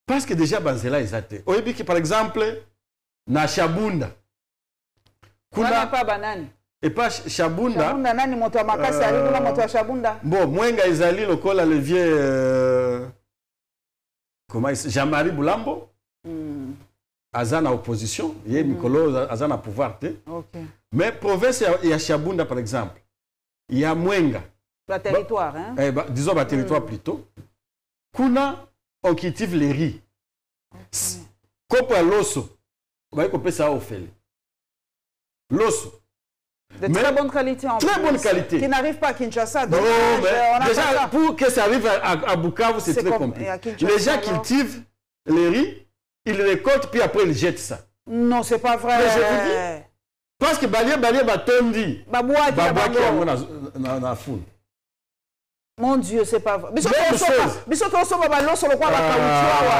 Parce que déjà Banzela ils été. Au début par exemple na Shabunda. Kuna pas banane. Et pas Shabunda. Shabunda nani moto makasi ali kuna moto wa Shabunda. Bon, mwenga ezali lokola le vieux comment Jean-Marie Boulambo. Azana opposition, yé Mikolo azana pouvoir te. OK. Mais province il y a Shabunda par exemple. Il y a Mwenga. Le territoire hein. Disons le territoire plutôt. Kuna on cultive les riz. Kopa loso. On va couper ça au fait. L'osso. De très bonne qualité en très bonne qualité. Qui n'arrive pas à Kinshasa. Non, mais déjà, pour que ça arrive à Bukavu, c'est très compliqué. Les gens cultivent les riz, ils les récoltent, puis après ils jettent ça. Non, c'est pas vrai. Mais je vous dis, parce que Balie Batondi, Babouaki a na foule. Mon Dieu, c'est pas vrai.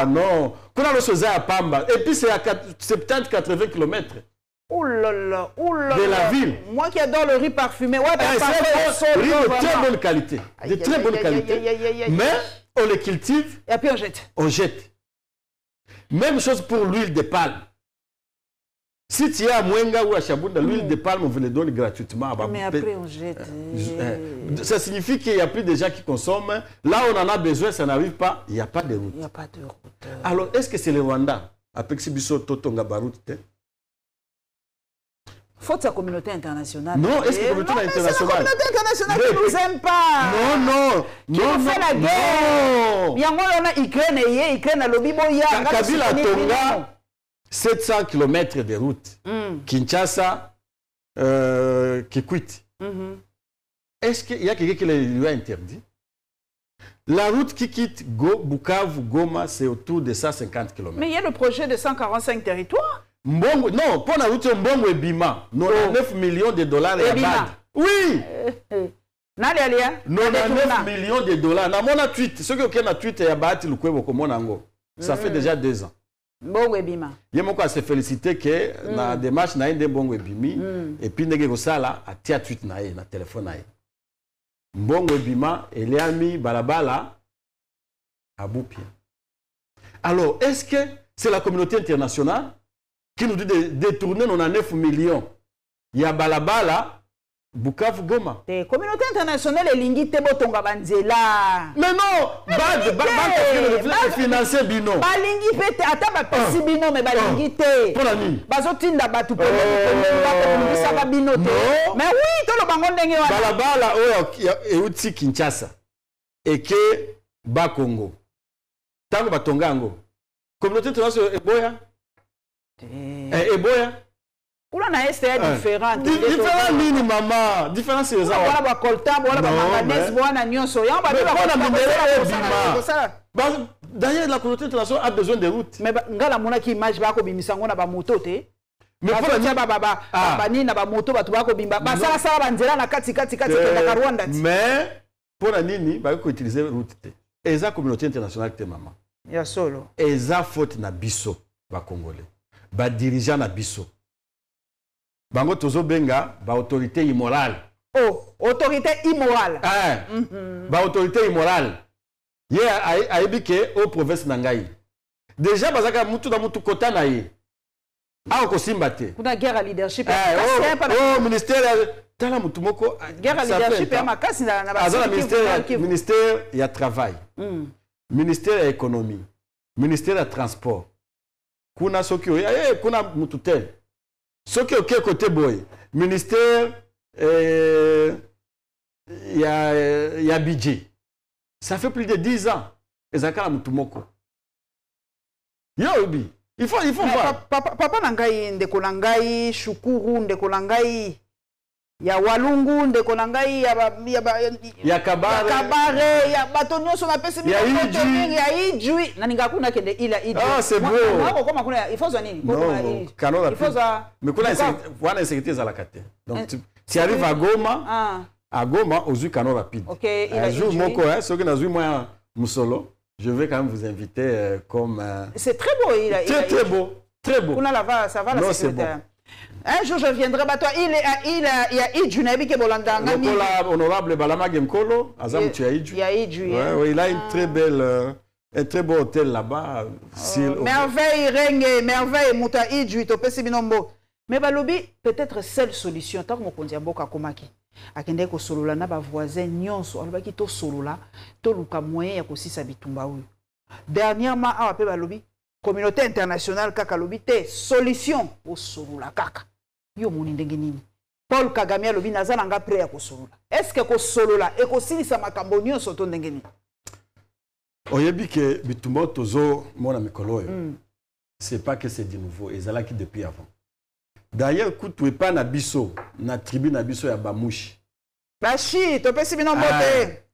Non, quand on a le soza à Pamba, et puis c'est à 70-80 km. Ouh là là, de la ville. Moi qui adore le riz parfumé, ouais, c'est riz de très bonne qualité. De très bonne qualité. Mais on le cultive. Et puis on jette. On jette. Même chose pour l'huile de palme. Si tu es à Mwenga ou à Shabunda, l'huile de palme, on vous le donne gratuitement. Mais après on jette. Ça signifie qu'il n'y a plus de gens qui consomment. Là, on en a besoin, ça n'arrive pas. Il n'y a pas de route. Il n'y a pas de route. Alors, est-ce que c'est le Rwanda? Après Sibiso Totonga Barut? Faute de la communauté internationale. Non, est-ce que la communauté internationale? C'est la communauté internationale qui ne nous aime pas. Non, non. Qui nous fait la guerre. Il y a un Ukraine, Ukraine a lobby boya. Kabila Tonga, 700 km de route. Kinshasa, Kikwit. Est-ce qu'il y a quelqu'un qui lui a interdit? La route qui quitte Bukavu, Goma, c'est autour de 150 km. Mais il y a le projet de 145 territoires. Mbongo, non, pour la route Mbongo et Bima, 99 millions de dollars et Bad. Oui! 99 millions de dollars. Na mona tweet, ce que na tweet ya Bahati Lukwebo komona ngo. Ça fait déjà 2 ans. Mbongo et Bima. Yemoko a se féliciter que na démarche na inde Mbongo et Bimi et puis ndenge ko sala a tia tweet na ye na téléphone na ye. Mbongo et Bima eliami balabala à Boupia. Alors, est-ce que c'est la communauté internationale qui nous dit de détourner 99 millions? Il y a balabala, Bukavu, Goma. La communauté internationale est lingi te botonga banzela. Mais non, banque financier bino. Balingi pete ata ba pesi bino me balingi te. Pour la nuit. Bazotinda batu pe ba ça ba bino te. Mais oui, to lo bango ndenge wana. Balabala oyo euti Kinshasa. Eke ba Congo. Tango batonga ngo. Communauté internationale eboya. Eboya. Oula na est différent. Différent nini maman? Différent c'est ça. Voilà ba coltan, voilà ba manganèse, voilà nyonso. Ya ba d'ailleurs la communauté internationale a besoin de routes. Mais ngala mona ki image ba ko bimisa ngona ba moto te. Mais pour la ba nini na ba moto ba tubako bimba. Ba sala sala ba nzela na kati ka Rwanda. Mais pour la nini ba ko utiliser route te. Eza communauté internationale te maman. Ya solo. Eza faute na biso ba congolais. Ba dirigeant na biso. Bango tozo benga ba autorité immorale. Oh, autorité immorale. Ba autorité immorale. Ye aibike au province nangai. Déjà bazaka mutu na mutu kota na ye. A ko simba te. Kuna guerre à leadership. Ministère tala mutu moko guerre leadership ya makasi na ba ministère ya travail, ministère ya économie, ministère ya transport. Kuna soki kuna mutu tel. Soki oké côté boy, ministère ya budget. Ça fait plus de 10 ans. Ezakala mutu moko. Yobi, il faut voir. Papa nangai ndeko nangai Shukuru ndeko nangai ya Walungu ndeko nangai ya Kabare ya batonyo so na pesi mi ya Ijui na ningakuna kende ila Ijui. Ah c'est beau. Nako koma kuna il faut za nini? Il faut za mais kuna wana insécurité za la kate. Donc tu arrives à Goma. À Goma aux canaux rapides. OK, il a jour moko ceux qui nazui moi musolo. Je vais quand même vous inviter comme... C'est très beau. Très beau. Très beau. Ça va la sécurité. Bon. Un jour, je viendrai. Toi, il y a Idjunabi qui est Bolanda. Honorable Balama Gemkolo. Azam, tu as Idju. Il y a Idju. Ouais, il a une très belle... Un très beau hôtel là-bas. Merveille, Renge, merveille, Mouta Idju, Topesi Binombo. Mais Balobi, peut-être seule solution. Tant que mon kondiambo kakomaki. Akende ko solola na ba voisin nyonso alobaki to solola to luka moyen ya kosisa bitumba oyo. Dernièrement awa pe balobi communauté internationale kaka lobi te solution o solola kaka. Yo moni ndenge nini? Paul Kagame alobi nazala nga prêt ya ko solola. Est-ce que ko solola e ko silisa makambo nyonso to ndenge nini? Oyebi ke bitumba tozo mona mikolo oyo. C'est pas que c'est de nouveau, ezalaki depuis avant. D'ailleurs, quand tu es pas na biso, na tribu na biso ya Bamushi. Bashi, tu peux si bien monter.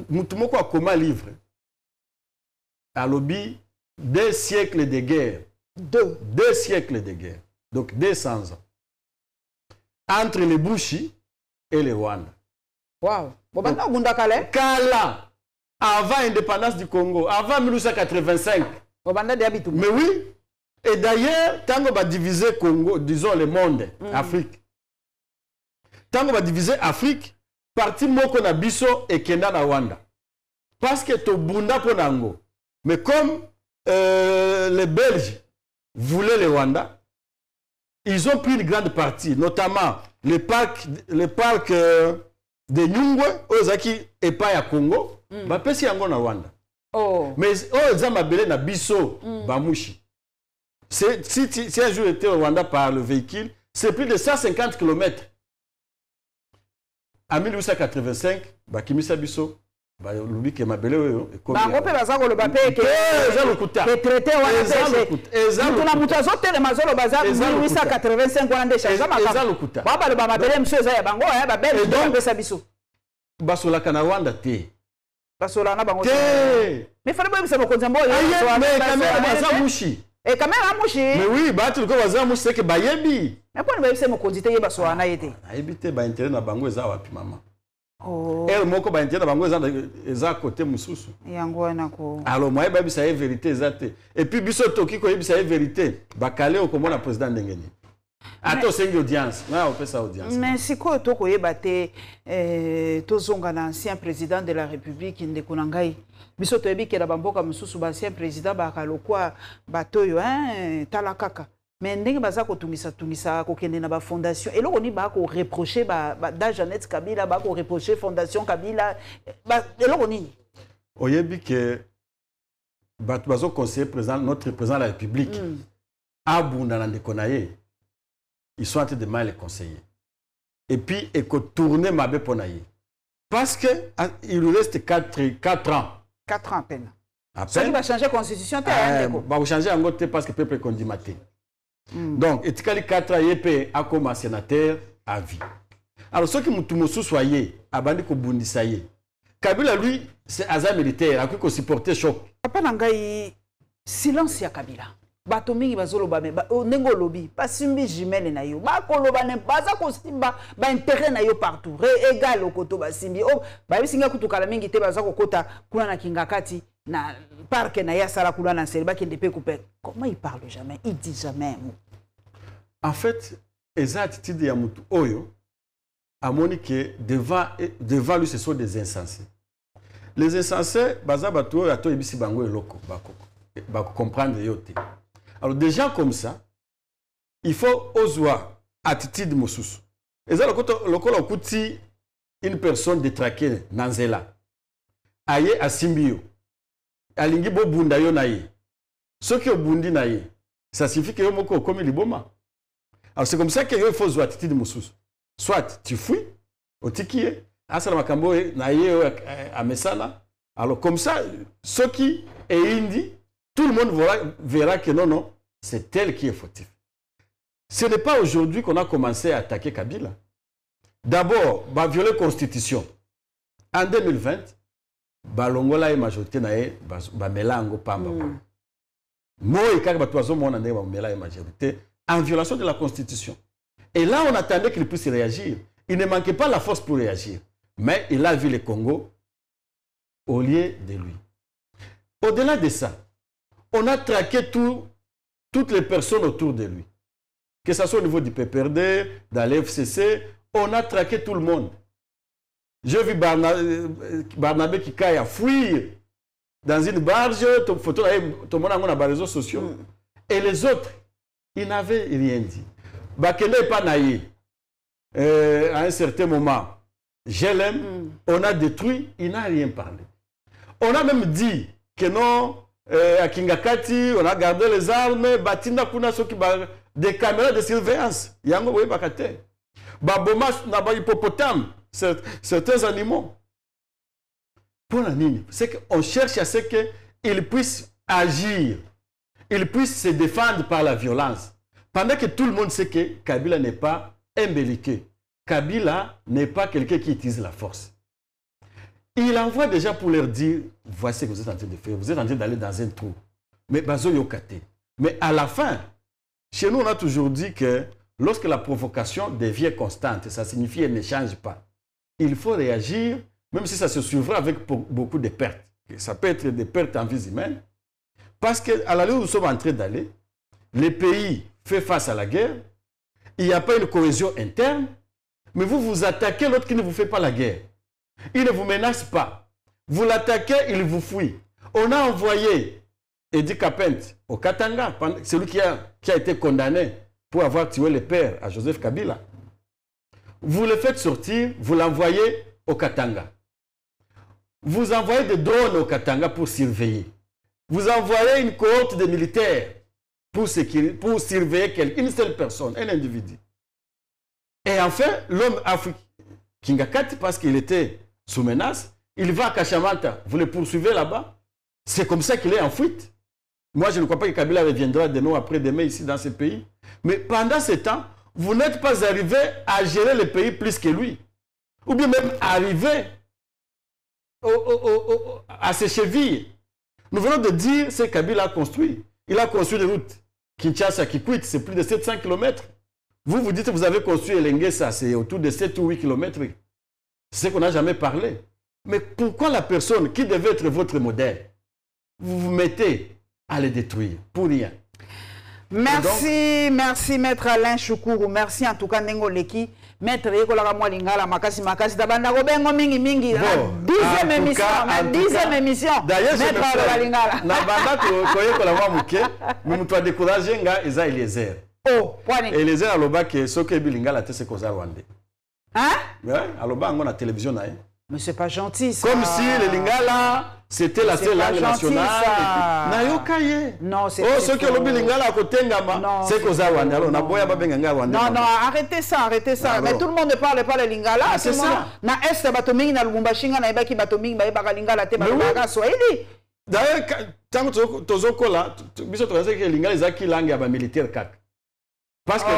Mutu moko a comment livre. À lobby 2 siècles de guerre. 2 siècles de guerre. Donc 200 ans. Entre les Bushi et les Rwanda. Waouh. Bobanda Bunda Kale. Kala. Avant l'indépendance du Congo, avant 1985. Bobanda de Abitou. Mais oui. Et d'ailleurs, tant qu'on va diviser Congo, disons le monde, Afrique. Tant qu'on va diviser Afrique, parti moko na biso et kenda na Rwanda. Parce que to bunda ponango. Mais comme les Belges voulaient le Rwanda, ils ont pris une grande partie, notamment le parc de Nyungwe, Ozaki et pas à Congo, ba pesi yango na Rwanda. Mais ozama belé na biso Bamushi. Si un jour était au Rwanda par le véhicule, c'est plus de 150 km. En 1885, Kimisa Bisso, Loubi Kemabele, et quand même Amushi. Mais oui, tu ko bazamushi c'est que bayebi. Mais pourquoi ne pas me conditer yeba so na yete? Ayebite ba intérêt na bango eza wapi mama. Elle moko ba intérêt na bango eza côté mususu. Yango na ko. Alors moi ba bisa vérité ezate. Et puis biso toki ko yebisa vérité. Ba kale o komona président ndengeni. Ato sengi audience. Na on fait ça audience. Mais si ko to ko yeba te tozonga na ancien président de la République ndeko nangai. Biso toyebi ke na bamboka mususu ba ancien président ba kalokwa batoyo talakaka. Mais ndenge baza ko tungisa ko kende na ba fondation eloko ni ba ko reprocher ba da Jeannette Kabila ba ko reprocher fondation Kabila ba eloko nini? Oyebi ke bazo conseiller président notre président de la République abunda na ndeko na ye. Ils sont en train de mal les conseiller. Et puis et ko tourner mabe ponaye. Parce que il lui reste 4 ans. 4 ans à peine. Ça va changer la constitution. Va changer en côté parce que le peuple est condamné. Donc, et 4 ans, il a comme sénateur à vie. Alors, ceux qui m'ont soyez, abandé ko bundisaye. Kabila, lui, c'est hasard militaire, a cru supporter choc. Papa Nangai, silence ya Kabila. Bato mingi bazoloba me nengo lobi pasimbi jimele na yo ba koloba ne baza ko simba ba intérêt na yo partout égal okoto basimbi ba bisinga kutukala mingi te baza kokota kuna na kingakati na parc na ya sala kuna na selba kende pe couper. Comment il parle jamais, il dit jamais un mot. En fait, eza attitude ya mutu oyo amoni que devant lui ce sont des insensés. Les insensés baza bato ya to ebisi bango eloko ba comprendre yote. Alors des gens comme ça, il faut oser attitude mosusu. Et ça, le col okuti une personne détraquée Nanzela. Aye a Simbio. Alingi bo bunda yo naye. Ce qui est bundi naye, ça signifie que yo moko comme liboma. Alors c'est comme ça que yo faut zoa titi de moussous. Soit tu fuis, au tikiye, asala makambo naye a mesala. Alors comme ça, ce qui est indi, tout le monde verra que non, c'est elle qui est fautif. Ce n'est pas aujourd'hui qu'on a commencé à attaquer Kabila. D'abord, bah, violer la Constitution. En 2020, bah, l'Ongola est majorité, bah, mélango pamba. Moi, quand bah, toi, mon année, bah, mélango majorité, en violation de la Constitution. Et là, on attendait qu'il puisse réagir. Il ne manquait pas la force pour réagir. Mais il a vu le Congo au lieu de lui. Au-delà de ça, on a traqué toutes les personnes autour de lui. Que ce soit au niveau du PPRD, dans l'FCC, on a traqué tout le monde. J'ai vu Barnabé qui caille à fuir dans une barge, tout le monde a les réseaux sociaux. Et les autres, ils n'avaient rien dit. Bakele n'est pas naïf. À un certain moment, je l'aime, on a détruit, il n'a rien parlé. On a même dit que non, à Kingakati, on a gardé les armes, Batinda Kuna Soki, des caméras de surveillance. Yango Boye Bakate. Baboma n'a pas hippopotame, certains animaux. Pour la ligne, c'est qu'on cherche à ce qu'ils puissent agir, ils puissent se défendre par la violence. Pendant que tout le monde sait que Kabila n'est pas imbelliqué. Kabila n'est pas quelqu'un qui utilise la force. Il envoie déjà pour leur dire, voici ce que vous êtes en train de faire, vous êtes en train d'aller dans un trou. Mais Bazo Yokate. Mais à la fin, chez nous, on a toujours dit que lorsque la provocation devient constante, ça signifie qu'elle ne change pas. Il faut réagir, même si ça se suivra avec beaucoup de pertes. Ça peut être des pertes en vie humaine. Parce qu'à l'allure où nous sommes en train d'aller, les pays font face à la guerre, il n'y a pas une cohésion interne, mais vous vous attaquez l'autre qui ne vous fait pas la guerre. Il ne vous menace pas. Vous l'attaquez, il vous fuit. On a envoyé Edi Kapent au Katanga, celui qui a été condamné pour avoir tué le père à Joseph Kabila. Vous le faites sortir, vous l'envoyez au Katanga. Vous envoyez des drones au Katanga pour surveiller. Vous envoyez une cohorte de militaires pour surveiller une seule personne, un individu. Et enfin, l'homme africain, Kingakati, parce qu'il était sous menace, il va à Kachamanta. Vous le poursuivez là-bas. C'est comme ça qu'il est en fuite. Moi, je ne crois pas que Kabila reviendra de nous après-demain ici dans ce pays. Mais pendant ce temps, vous n'êtes pas arrivé à gérer le pays plus que lui. Ou bien même arrivé à ses chevilles. Nous venons de dire ce que Kabila a construit. Il a construit des routes. Kinshasa qui quitte, c'est plus de 700 km. Vous dites que vous avez construit Elengesa, c'est autour de 7 ou 8 km. C'est ce qu'on n'a jamais parlé. Mais pourquoi la personne qui devait être votre modèle, vous vous mettez à le détruire pour rien? Merci, donc, merci Maître Alain Choukourou. Merci en tout cas Nengo Leki. Maître Yekola Mwalingala Makasi Tabanda Robengo Mingi Mingi. Dixième émission. D'ailleurs, Maître Mwalingala. Nabanda Koyekola Mwamuke, mais nous t'as découragé nga Eza Eliezer. Oh, point. Eliezer aloba ke soke bilingala te se koza Rwandais. Hein? Ouais, aloba on a télévision na. Mais c'est pas gentil ça. Comme si les Lingala c'était la seule langue nationale. Nayokaye. Non, c'est oh, ceux qui ont Lingala à côté c'est koza Rwandais. Alors na boya ba benga Rwandais. Non, arrêtez ça. Mais tout le monde ne parle pas le Lingala. Ah, c'est ça. Na est batomingi na Lubumbashi na ibaki batomingi ba ba Lingala te ba ba Swahili. D'ailleurs, tant que tozokola, biso to que Lingala ezaki langue ya ba militaire kaka. Parce que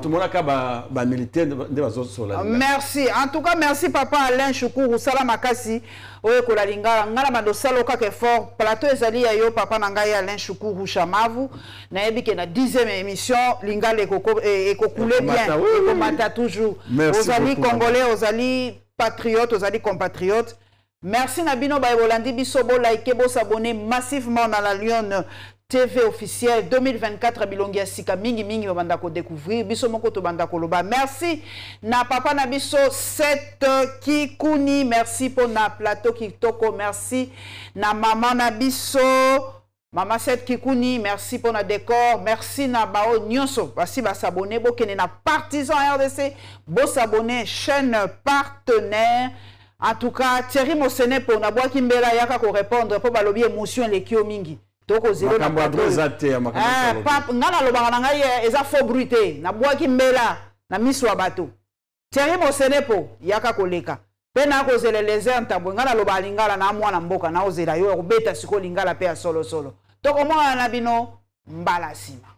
tout le monde a militaire de la zone sur la. Merci. En tout cas, merci papa Alain Choukourou Salamakasi. Oye kola lingala ngala madosalo kake fort plateau ezali ya yo papa nangai Alain Choukourou Chamavu na yebike na 10e émission lingala ekokule bien ekomata toujours. Ozali congolais, ozali patriote, ozali compatriote. Merci Nabino Baebolandi biso bo like bo s'abonner massivement dans la Lyon TV officielle 2024 Bilongi Sika mingi mingi banda ko découvrir biso moko to banda ko loba. Merci na papa na biso 7 Kikuni, merci pour na plateau Kitoko, merci na maman na biso Mama Seth Kikuni, merci pour notre décor. Merci na bao nyonso. Basi ba s'abonner, bo kene na partisan RDC, bo s'abonner chaîne partenaire. En tout cas, Thierry Mosene pour na boa kimbela yaka ko répondre pour balobi émotion les kio mingi. Toko zero na pap ngala loba na ngai eza faux bruité. Na boa kimbela na miswa bato. Thierry Mosene po yaka koleka. Pena ko zele les entambo ngala loba lingala na mwana mboka na ozela yo ko beta siko lingala pe ya solo solo. Toko mwana na bino mbala sima.